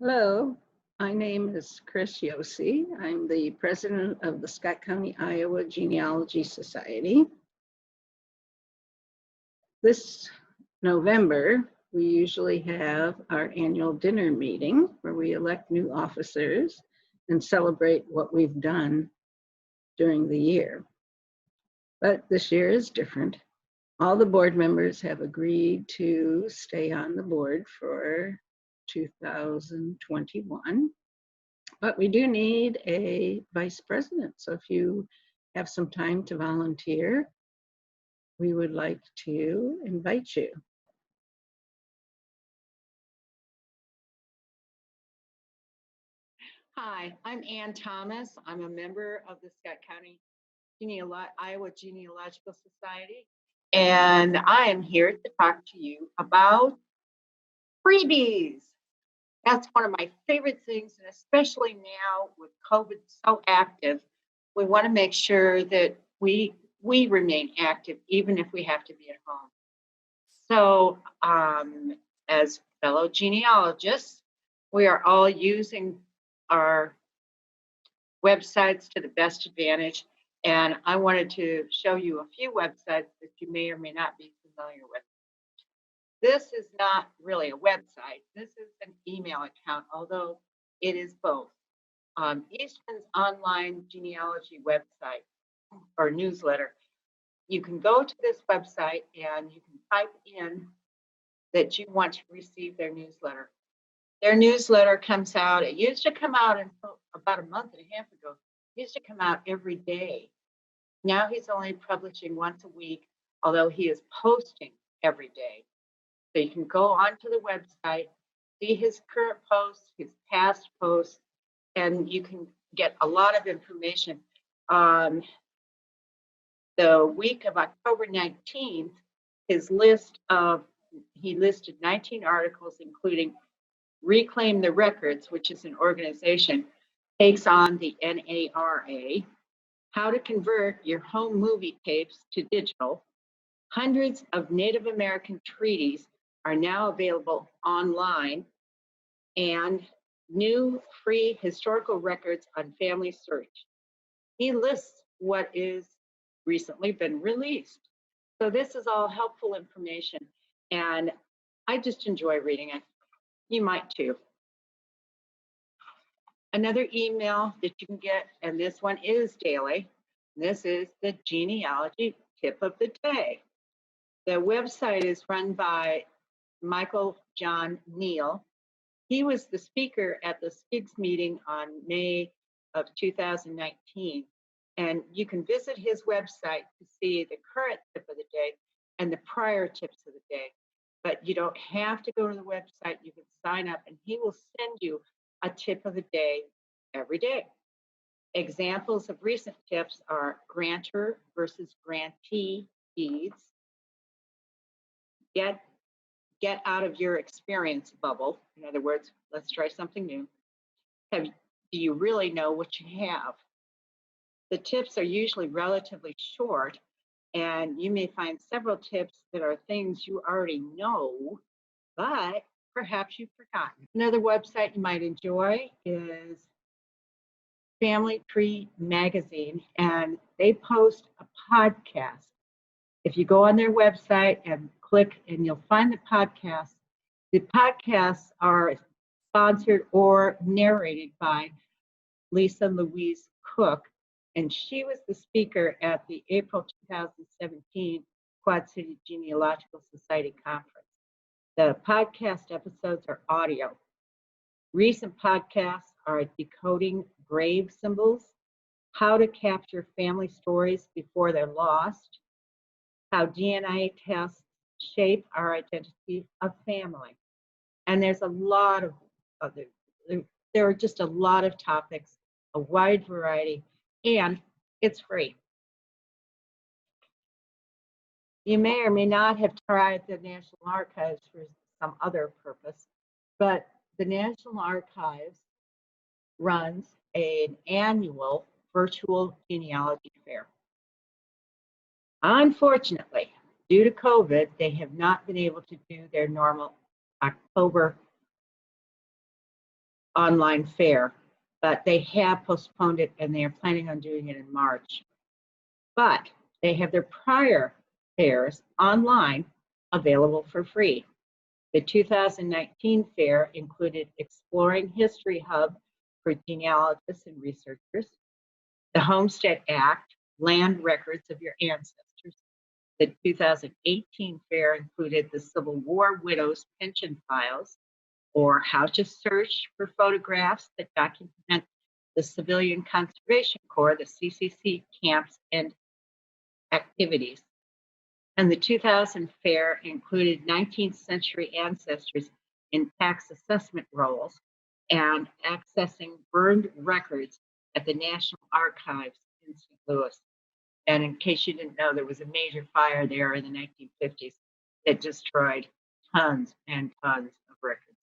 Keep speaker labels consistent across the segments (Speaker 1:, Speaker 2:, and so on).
Speaker 1: Hello, my name is Chris Yossi. I'm the president of the Scott County, Iowa Genealogy Society. This November, we usually have our annual dinner meeting where we elect new officers and celebrate what we've done during the year. But this year is different. All the board members have agreed to stay on the board for 2021. But we do need a vice president. So if you have some time to volunteer, we would like to invite you.
Speaker 2: Hi, I'm Ann Thomas. I'm a member of the Scott County Iowa Genealogical Society, and I am here to talk to you about freebies. That's one of my favorite things, and especially now with COVID so active, we want to make sure that we remain active even if we have to be at home. So, as fellow genealogists, we are all using our websites to the best advantage. And I wanted to show you a few websites that you may or may not be familiar with. This is not really a website. This is an email account, although it is both. Eastman's online genealogy website or newsletter. You can go to this website and you can type in that you want to receive their newsletter. Their newsletter comes out, it used to come out until about a month and a half ago. It used to come out every day. Now he's only publishing once a week, although he is posting every day. So you can go onto the website, see his current posts, his past posts, and you can get a lot of information. The week of October 19th, he listed 19 articles, including Reclaim the Records, which is an organization, takes on the NARA, how to convert your home movie tapes to digital. Hundreds of Native American treaties are now available online, and new free historical records on family search. He lists what is recently been released. So this is all helpful information, and I just enjoy reading it. You might too. Another email that you can get, and this one is daily, this is the Genealogy Tip of the Day. The website is run by Michael John Neal. He was the speaker at the SCIGS meeting on May of 2019. And you can visit his website to see the current tip of the day and the prior tips of the day. But you don't have to go to the website. You can sign up and he will send you a tip of the day every day. Examples of recent tips are grantor versus grantee deeds. Get out of your experience bubble. In other words, let's try something new. Do you really know what you have? The tips are usually relatively short, and you may find several tips that are things you already know, but perhaps you've forgotten. Another website you might enjoy is Family Tree Magazine, and they post a podcast. If you go on their website and click, and you'll find the podcast. The podcasts are sponsored or narrated by Lisa Louise Cook, and she was the speaker at the April 2017 Quad City Genealogical Society Conference. The podcast episodes are audio. Recent podcasts are Decoding Grave Symbols, How to Capture Family Stories Before They're Lost, How DNA Tests Shape Our Identity of Family. And there's a lot of other, there are just a lot of topics, a wide variety, and it's free. You may or may not have tried the National Archives for some other purpose, but the National Archives runs an annual virtual genealogy fair. Unfortunately, due to COVID, they have not been able to do their normal October online fair, but they have postponed it and they are planning on doing it in March. But they have their prior fairs online available for free. The 2019 fair included Exploring History Hub for genealogists and researchers, the Homestead Act, Land Records of Your Ancestors. The 2018 fair included the Civil War Widows Pension Files, or How to Search for Photographs that document the Civilian Conservation Corps, the CCC, camps and activities. And the 2000 fair included 19th century ancestors in tax assessment rolls and accessing burned records at the National Archives in St. Louis. And in case you didn't know, there was a major fire there in the 1950s that destroyed tons and tons of records.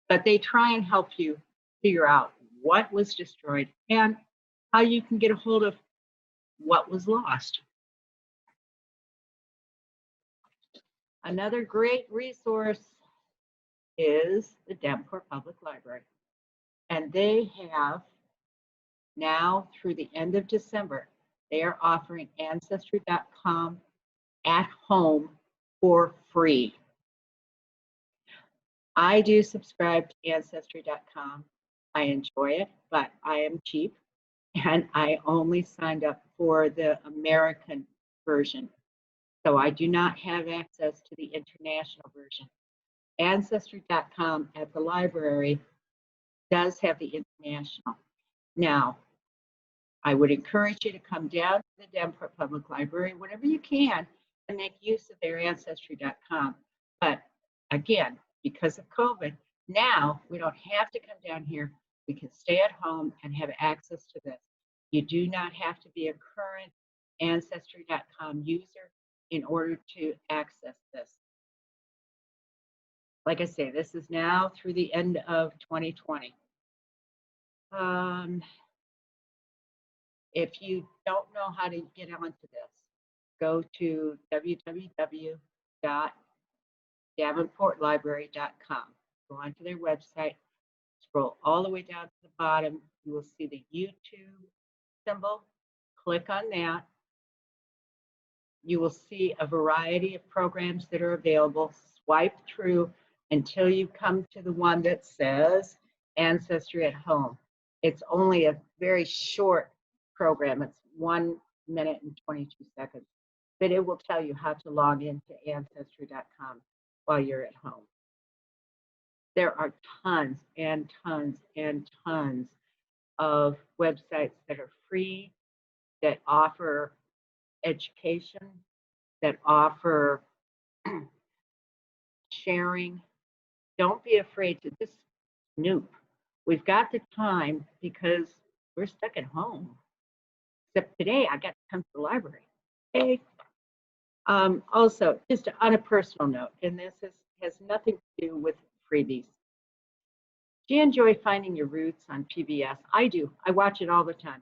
Speaker 2: But they try and help you figure out what was destroyed and how you can get a hold of what was lost. Another great resource is the Davenport Public Library. And they have now through the end of December, they are offering Ancestry.com at home for free. I do subscribe to Ancestry.com. I enjoy it, but I am cheap and I only signed up for the American version. So I do not have access to the international version. Ancestry.com at the library does have the international. Now, I would encourage you to come down to the Davenport Public Library whenever you can and make use of their Ancestry.com. But again, because of COVID, now we don't have to come down here. We can stay at home and have access to this. You do not have to be a current Ancestry.com user in order to access this. Like I say, this is now through the end of 2020. If you don't know how to get onto this, go to www.davenportlibrary.com. Go onto their website, scroll all the way down to the bottom. You will see the YouTube symbol. Click on that. You will see a variety of programs that are available. Swipe through until you come to the one that says Ancestry at Home. It's only a very short program. It's 1 minute and 22 seconds, but it will tell you how to log into Ancestry.com while you're at home. There are tons and tons and tons of websites that are free, that offer education, that offer sharing. Don't be afraid to just snoop. We've got the time because we're stuck at home. Except today, I got to come to the library. Okay. Also, just on a personal note, and this has nothing to do with freebies. Do you enjoy finding your roots on PBS? I do. I watch it all the time.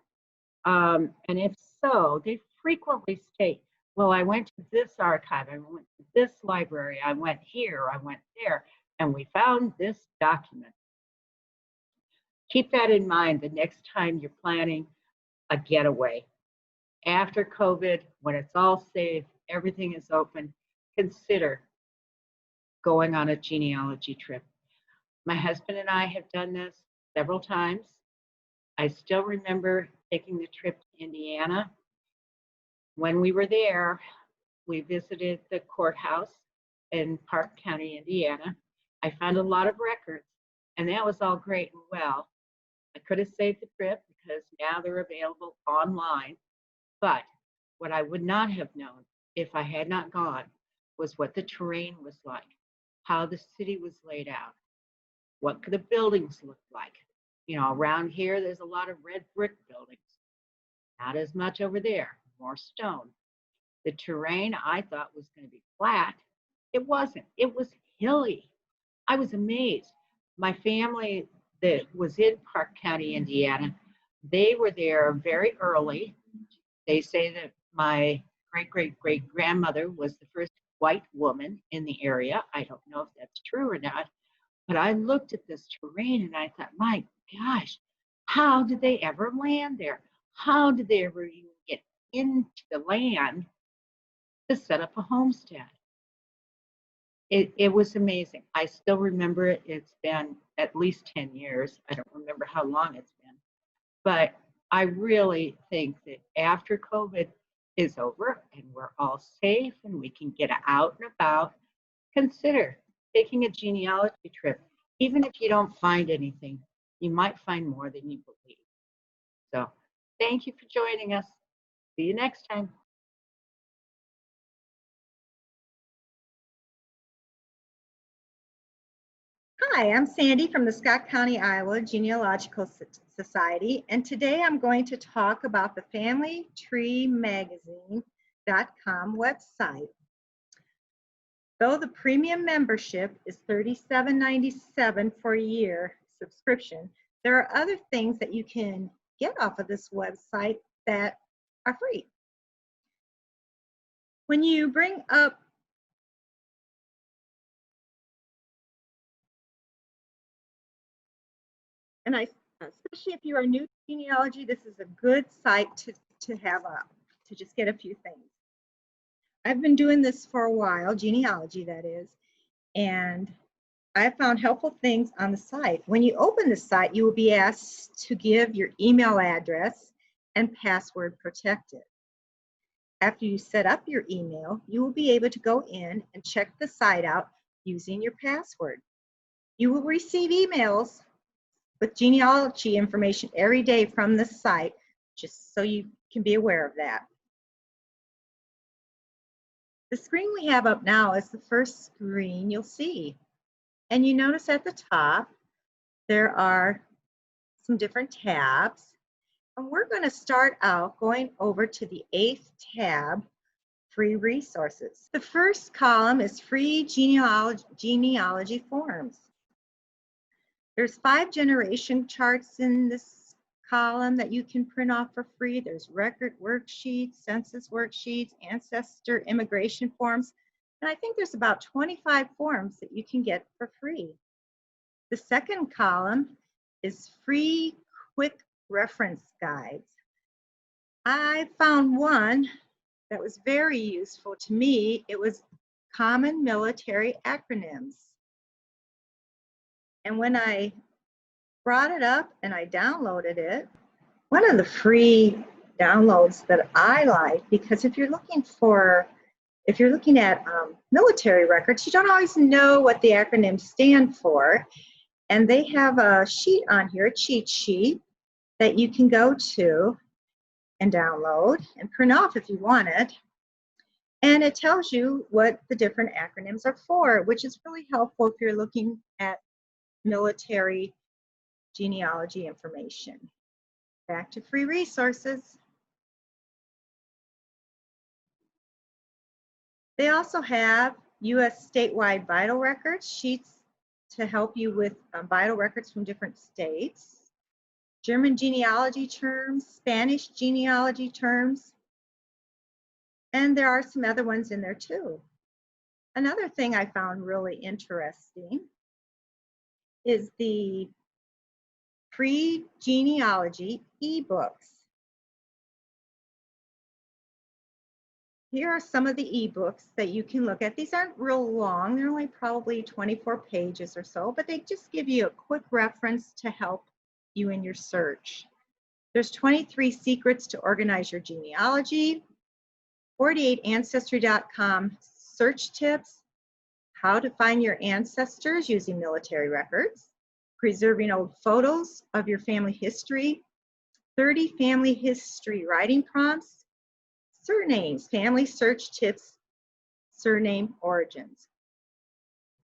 Speaker 2: And if so, they frequently state, well, I went to this archive, I went to this library, I went here, I went there, and we found this document. Keep that in mind the next time you're planning a getaway. After COVID, when it's all safe, everything is open, consider going on a genealogy trip. My husband and I have done this several times. I still remember taking the trip to Indiana. When we were there, we visited the courthouse in Park County, Indiana. I found a lot of records, and that was all great and well. I could have saved the trip because now they're available online. But what I would not have known if I had not gone was what the terrain was like, how the city was laid out, what the buildings looked like. You know, around here, there's a lot of red brick buildings. Not as much over there, more stone. The terrain I thought was going to be flat. It wasn't. It was hilly. I was amazed. My family that was in Park County, Indiana, they were there very early. They say that my great-great-great-grandmother was the first white woman in the area. I don't know if that's true or not, But I looked at this terrain and I thought, my gosh, how did they ever land there? How did they ever even get into the land to set up a homestead? It was amazing. I still remember it. It's been at least 10 years. I don't remember how long it's been. But I really think that after COVID is over and we're all safe and we can get out and about, consider taking a genealogy trip. Even if you don't find anything, you might find more than you believe. So thank you for joining us. See you next time.
Speaker 3: Hi, I'm Sandy from the Scott County, Iowa Genealogical Society, and today I'm going to talk about the FamilyTreeMagazine.com website. Though the premium membership is $37.97 for a year subscription, there are other things that you can get off of this website that are free. When you bring up and especially if you are new to genealogy, this is a good site to have to just get a few things. I've been doing this for a while, genealogy that is, and I found helpful things on the site. When you open the site, you will be asked to give your email address and password protected. After you set up your email, you will be able to go in and check the site out using your password. You will receive emails with genealogy information every day from the site, just so you can be aware of that. The screen we have up now is the first screen you'll see. And you notice at the top, there are some different tabs. And we're going to start out going over to the 8th tab, Free Resources. The first column is Free Genealogy Forms. There's 5 generation charts in this column that you can print off for free. There's record worksheets, census worksheets, ancestor immigration forms, and I think there's about 25 forms that you can get for free. The second column is free quick reference guides. I found one that was very useful to me. It was common military acronyms. And when I brought it up and I downloaded it, one of the free downloads that I like, because if you're looking at military records, you don't always know what the acronyms stand for. And they have a sheet on here, a cheat sheet, that you can go to and download and print off if you want it. And it tells you what the different acronyms are for, which is really helpful if you're looking at military genealogy information. Back to free resources. They also have U.S. statewide vital records, sheets to help you with vital records from different states, German genealogy terms, Spanish genealogy terms, and there are some other ones in there too. Another thing I found really interesting is the free genealogy ebooks. Here are some of the ebooks that you can look at. These aren't real long. They're only probably 24 pages or so, but they just give you a quick reference to help you in your search. There's 23 secrets to organize your genealogy, 48 Ancestry.com search tips, how to find your ancestors using military records, preserving old photos of your family history, 30 family history writing prompts, surnames, family search tips, surname origins.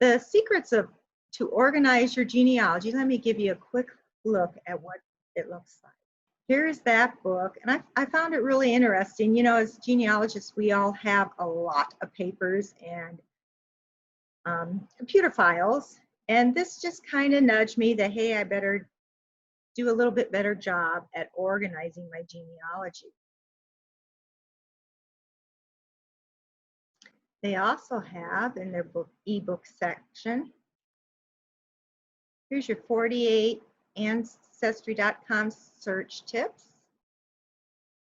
Speaker 3: The secrets to organize your genealogy, let me give you a quick look at what it looks like. Here's that book, and I found it really interesting. You know, as genealogists, we all have a lot of papers and computer files, and this just kind of nudged me that, hey, I better do a little bit better job at organizing my genealogy. They also have in their ebook section Here's your 48 Ancestry.com search tips.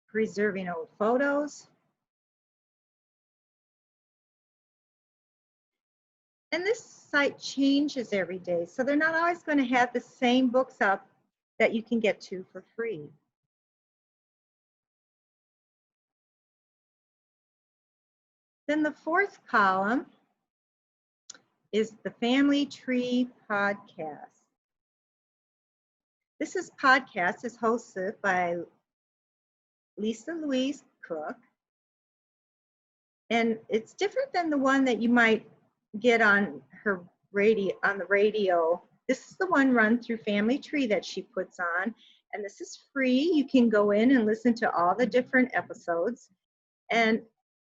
Speaker 3: Preserving old photos. And this site changes every day, so they're not always going to have the same books up that you can get to for free. Then the fourth column is the Family Tree Podcast. This podcast is hosted by Lisa Louise Cook, and it's different than the one that you might get on her the radio. This is the one run through Family Tree that she puts on, and this is free. You can go in and listen to all the different episodes, and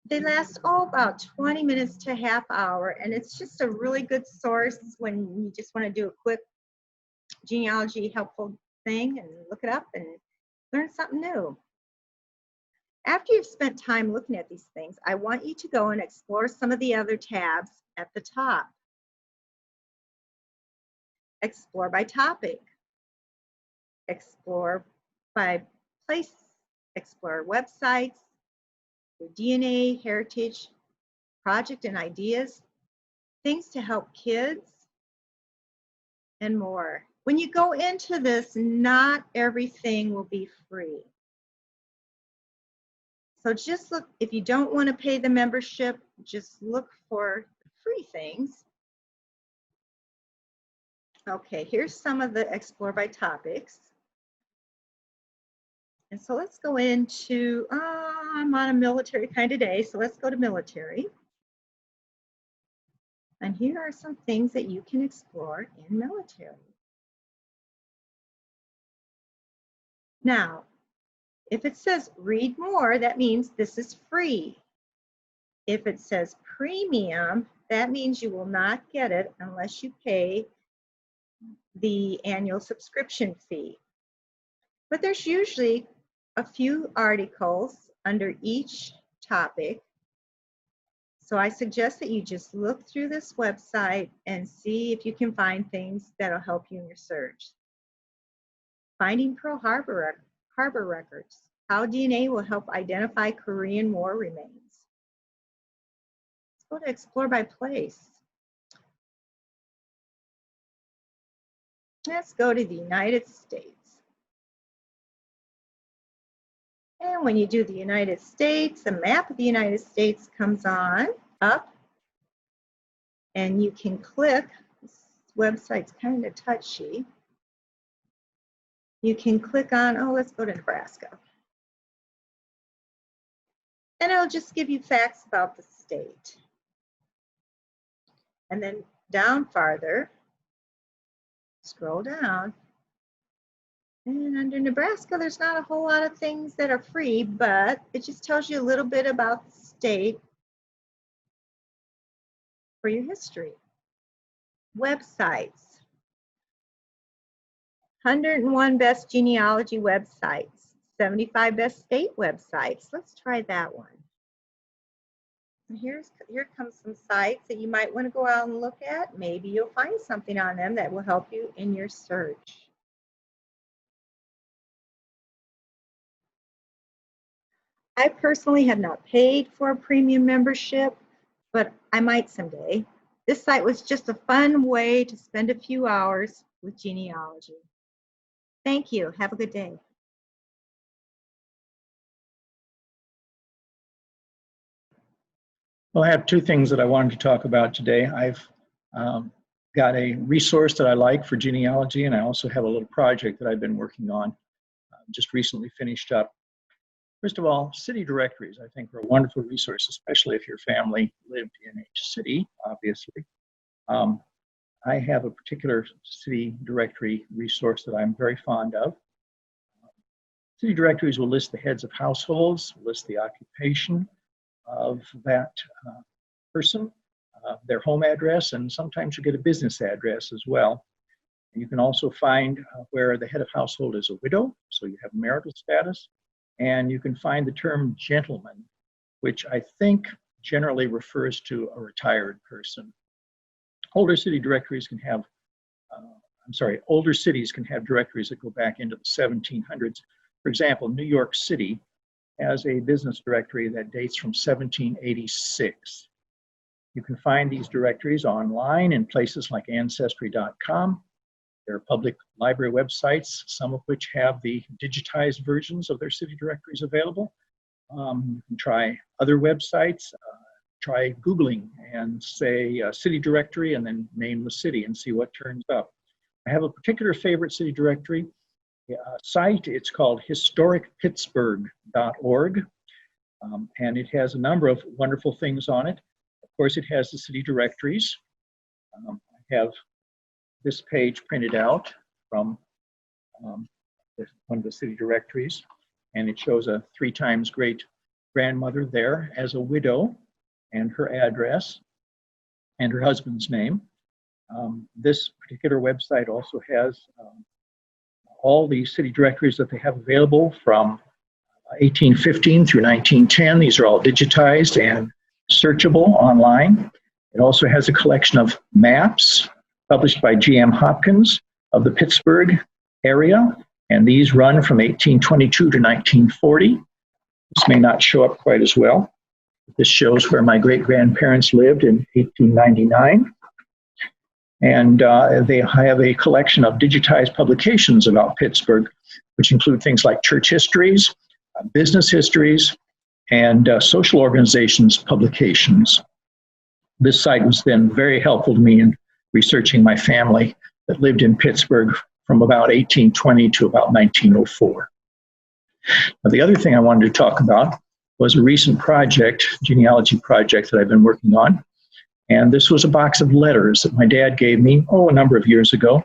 Speaker 3: they last about 20 minutes to half hour, and it's just a really good source when you just want to do a quick genealogy helpful thing and look it up and learn something new. After you've spent time looking at these things, I want you to go and explore some of the other tabs at the top. Explore by topic, explore by place, explore websites, your DNA, heritage, project and ideas, things to help kids, and more. When you go into this, not everything will be free. So just look, if you don't want to pay the membership, just look for free things. Okay, here's some of the explore by topics. And so let's go into, I'm on a military kind of day, so let's go to military. And here are some things that you can explore in military. Now, if it says read more, that means this is free. If it says premium, that means you will not get it unless you pay the annual subscription fee. But there's usually a few articles under each topic. So I suggest that you just look through this website and see if you can find things that'll help you in your search. Finding Pearl Harbor records. How DNA will help identify Korean War remains. Let's go to explore by place. Let's go to the United States. And when you do the United States, the map of the United States comes on up, and you can click. This website's kind of touchy. You can click on, oh, let's go to Nebraska. And it'll just give you facts about the state. And then down farther, scroll down. And under Nebraska, there's not a whole lot of things that are free, but it just tells you a little bit about the state for your history. Websites. 101 best genealogy websites. 75 best state websites. Let's try that one. Here comes some sites that you might want to go out and look at. Maybe you'll find something on them that will help you in your search. I personally have not paid for a premium membership, but I might someday. This site was just a fun way to spend a few hours with genealogy. Thank you. Have a good day.
Speaker 4: Well, I have two things that I wanted to talk about today. I've got a resource that I like for genealogy, and I also have a little project that I've been working on, just recently finished up. First of all, city directories, I think, are a wonderful resource, especially if your family lived in a city, obviously. I have a particular city directory resource that I'm very fond of. City directories will list the heads of households, list the occupation of that person, their home address, and sometimes you get a business address as well. And you can also find where the head of household is a widow, so you have marital status. And you can find the term gentleman, which I think generally refers to a retired person. Older city directories can have older cities can have directories that go back into the 1700s. For example, New York City has a business directory that dates from 1786. You can find these directories online in places like Ancestry.com. There are public library websites, some of which have the digitized versions of their city directories available. You can try other websites. Try Googling and say city directory and then name the city and see what turns up. I have a particular favorite city directory site. It's called historicpittsburgh.org, and it has a number of wonderful things on it. Of course, it has the city directories. I have this page printed out from one of the city directories, and it shows a 3 times great grandmother there as a widow, and her address and her husband's name. This particular website also has all the city directories that they have available from 1815 through 1910. These are all digitized and searchable online. It also has a collection of maps published by G.M. Hopkins of the Pittsburgh area, and these run from 1822 to 1940. This may not show up quite as well. This shows where my great-grandparents lived in 1899. And they have a collection of digitized publications about Pittsburgh, which include things like church histories, business histories, and social organizations publications. This site was then very helpful to me in researching my family that lived in Pittsburgh from about 1820 to about 1904. Now, the other thing I wanted to talk about was a recent project, genealogy project that I've been working on. And this was a box of letters that my dad gave me, a number of years ago.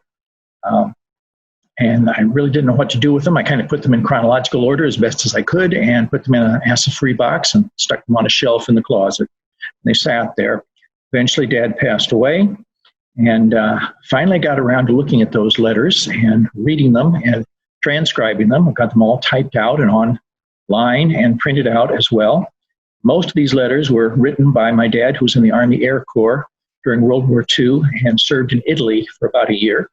Speaker 4: And I really didn't know what to do with them. I kind of put them in chronological order as best as I could and put them in an acid-free box and stuck them on a shelf in the closet. And they sat there. Eventually, Dad passed away. And finally got around to looking at those letters and reading them and transcribing them. I got them all typed out and online and printed out as well. Most of these letters were written by my dad, who was in the Army Air Corps during World War II and served in Italy for about a year.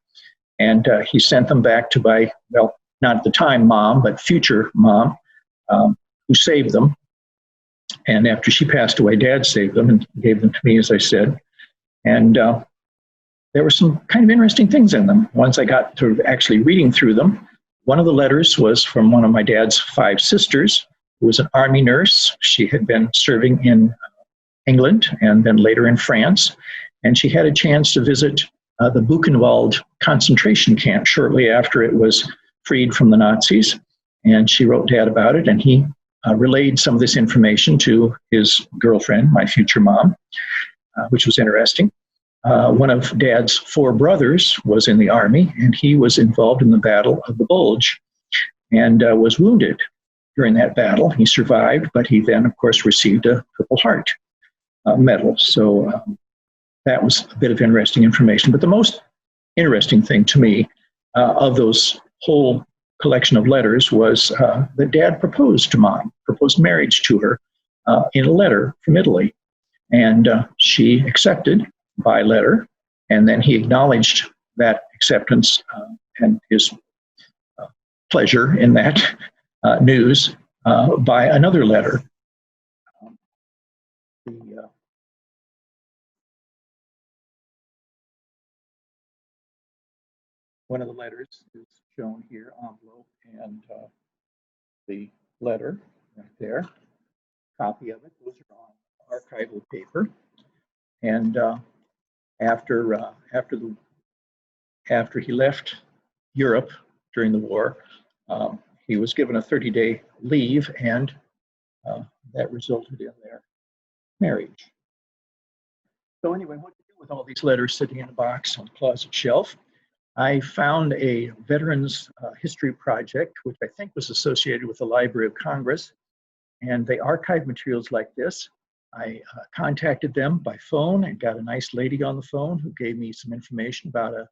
Speaker 4: And he sent them back to my, well, not at the time mom, but future mom, who saved them. And after she passed away, Dad saved them and gave them to me, as I said. And there were some kind of interesting things in them. Once I got to actually reading through them, one of the letters was from one of my dad's 5 sisters, who was an Army nurse. She had been serving in England and then later in France. And she had a chance to visit the Buchenwald concentration camp shortly after it was freed from the Nazis. And she wrote Dad about it, and he relayed some of this information to his girlfriend, my future mom, which was interesting. One of Dad's 4 brothers was in the Army, and he was involved in the Battle of the Bulge and was wounded during that battle. He survived, but he then, of course, received a Purple Heart medal. So that was a bit of interesting information. But the most interesting thing to me of those whole collection of letters was that Dad proposed to Mom, proposed marriage to her in a letter from Italy. And she accepted by letter, and then he acknowledged that acceptance and his pleasure in that news by another letter. One of the letters is shown here, envelope, and the letter right there, copy of it. Those are on archival paper. And after he left Europe during the war, he was given a 30-day leave, and that resulted in their marriage. So anyway, what to do with all these letters sitting in a box on the closet shelf? I found a Veterans History Project, which I think was associated with the Library of Congress, and they archive materials like this. I contacted them by phone and got a nice lady on the phone who gave me some information about a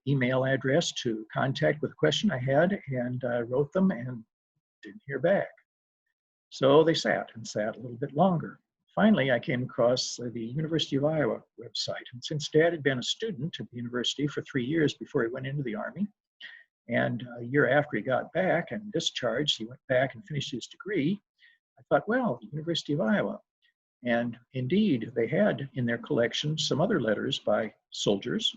Speaker 4: email address to contact with a question I had, and I wrote them and didn't hear back. So they sat a little bit longer. finally, I came across the University of Iowa website. And since Dad had been a student at the university for 3 years before he went into the Army, and a year after he got back and discharged, he went back and finished his degree, I thought, well, the University of Iowa. And indeed, they had in their collection some other letters by soldiers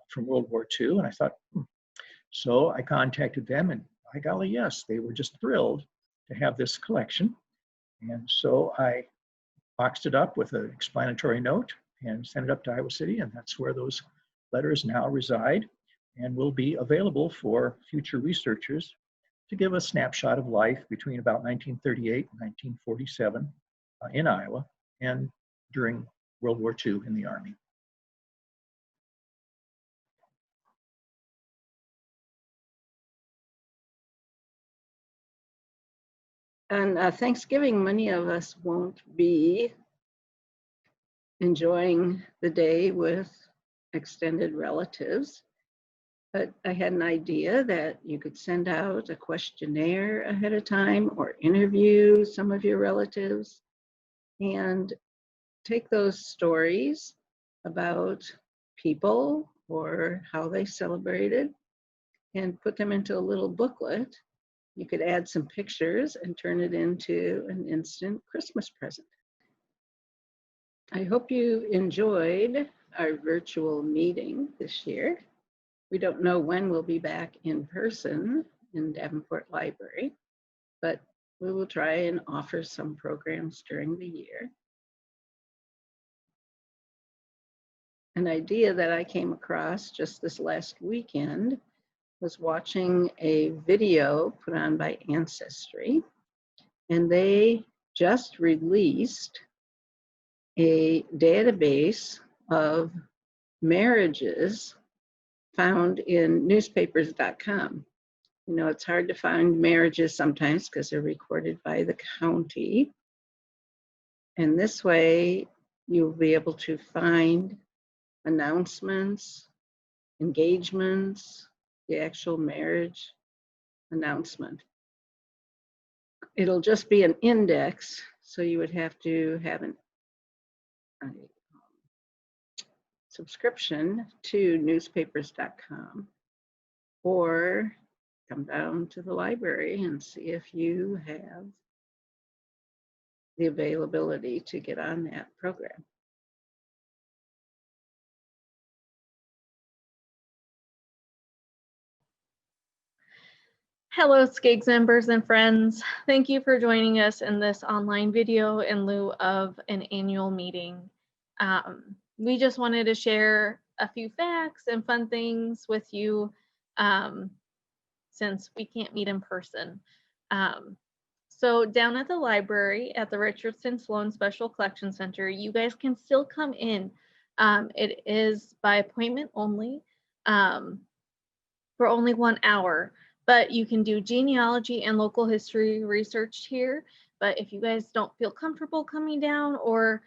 Speaker 4: from World War II. And I thought, So I contacted them, and by golly, yes, they were just thrilled to have this collection. And so I boxed it up with an explanatory note and sent it up to Iowa City, and that's where those letters now reside and will be available for future researchers to give a snapshot of life between about 1938 and 1947 in Iowa and during World War II in the Army.
Speaker 1: On Thanksgiving, many of us won't be enjoying the day with extended relatives, but I had an idea that you could send out a questionnaire ahead of time or interview some of your relatives and take those stories about people or how they celebrated and put them into a little booklet. You could add some pictures and turn it into an instant Christmas present. I hope you enjoyed our virtual meeting this year. We don't know when we'll be back in person in Davenport Library, but we will try and offer some programs during the year. An idea that I came across just this last weekend was watching a video put on by Ancestry, and they just released a database of marriages found in newspapers.com. You know, it's hard to find marriages sometimes because they're recorded by the county. And this way, you'll be able to find announcements, engagements, the actual marriage announcement. It'll just be an index, so you would have to have a subscription to newspapers.com or come down to the library and see if you have the availability to get on that program.
Speaker 5: Hello, SCIGS members and friends. Thank you for joining us in this online video in lieu of an annual meeting. We just wanted to share a few facts and fun things with you since we can't meet in person. So down at the library at the Richardson Sloan Special Collection Center, you guys can still come in. It is by appointment only for only 1 hour. But you can do genealogy and local history research here. But if you guys don't feel comfortable coming down, or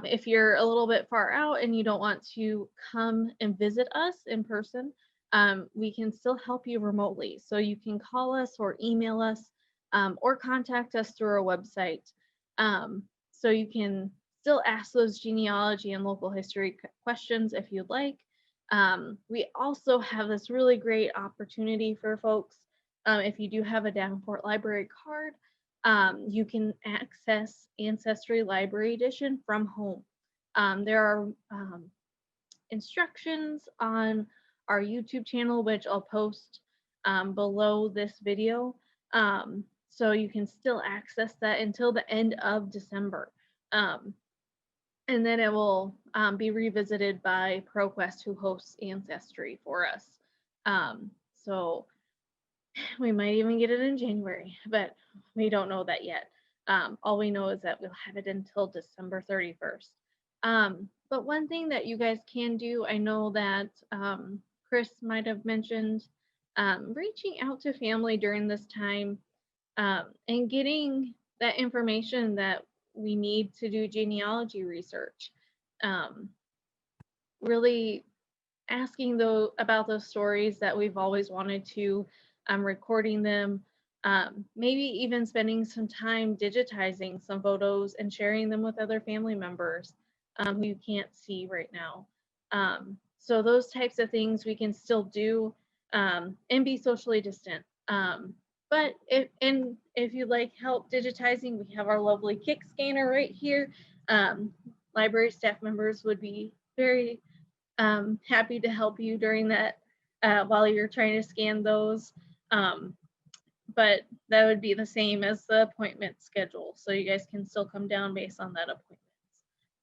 Speaker 5: if you're a little bit far out and you don't want to come and visit us in person, we can still help you remotely. So you can call us or email us or contact us through our website. So you can still ask those genealogy and local history questions if you'd like. We also have this really great opportunity for folks. If you do have a Davenport Library card, you can access Ancestry Library Edition from home. There are instructions on our YouTube channel, which I'll post below this video. So you can still access that until the end of December. And then it will be revisited by ProQuest, who hosts Ancestry for us. So we might even get it in January, but we don't know that yet. All we know is that we'll have it until December 31st. But one thing that you guys can do, I know that Chris might have mentioned reaching out to family during this time and getting that information that we need to do genealogy research. Really asking about those stories that we've always wanted to, recording them, Maybe even spending some time digitizing some photos and sharing them with other family members who you can't see right now. So those types of things we can still do and be socially distant. But if you'd like help digitizing, we have our lovely Kick scanner right here. Library staff members would be very happy to help you during that while you're trying to scan those. But that would be the same as the appointment schedule. So you guys can still come down based on that appointment.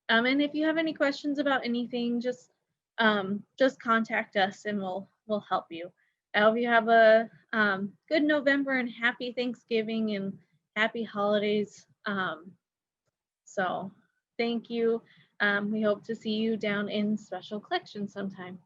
Speaker 5: And if you have any questions about anything, just contact us and we'll help you. I hope you have a good November and happy Thanksgiving and happy holidays. So thank you. We hope to see you down in special collections sometime.